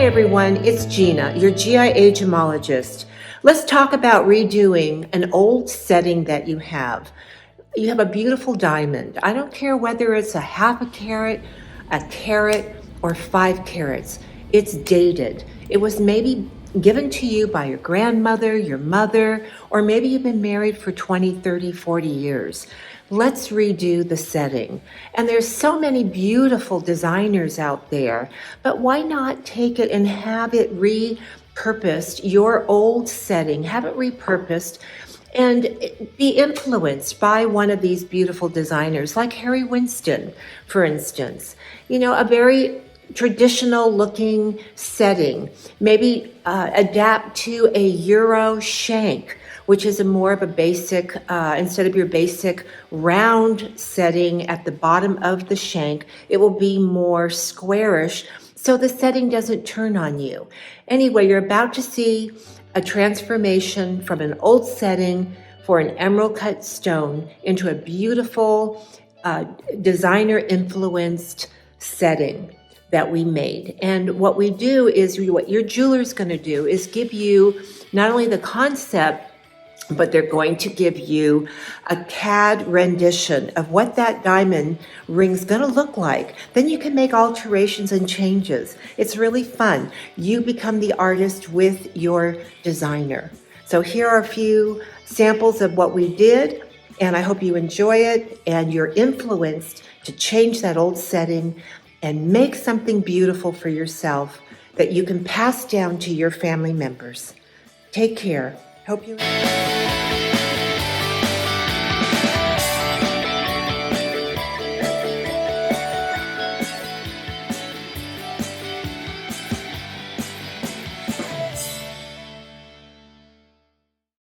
everyone, it's Gina, your G.I.A. gemologist. Let's talk about redoing an old setting that you have. You have a beautiful diamond. I don't care whether it's a half a carat, or 5 carats. It's dated. It was maybe given to you by your grandmother, your mother, or maybe you've been married for 20, 30, 40 years. Let's redo the setting. And there's so many beautiful designers out there, but why not take it and have it repurposed, your old setting, have it repurposed and be influenced by one of these beautiful designers like Harry Winston, for instance. You know, a very traditional looking setting, maybe adapt to a Euro shank, which is a more of a basic, instead of your basic round setting at the bottom of the shank, it will be more squarish so the setting doesn't turn on you. Anyway, you're about to see a transformation from an old setting for an emerald cut stone into a beautiful designer influenced setting that we made. And what we do is, what your jeweler's going to do is give you not only the concept, but they're going to give you a CAD rendition of what that diamond ring's going to look like. Then you can make alterations and changes. It's really fun. You become the artist with your designer. So here are a few samples of what we did, and I hope you enjoy it and you're influenced to change that old setting and make something beautiful for yourself that you can pass down to your family members. Take care. Hope you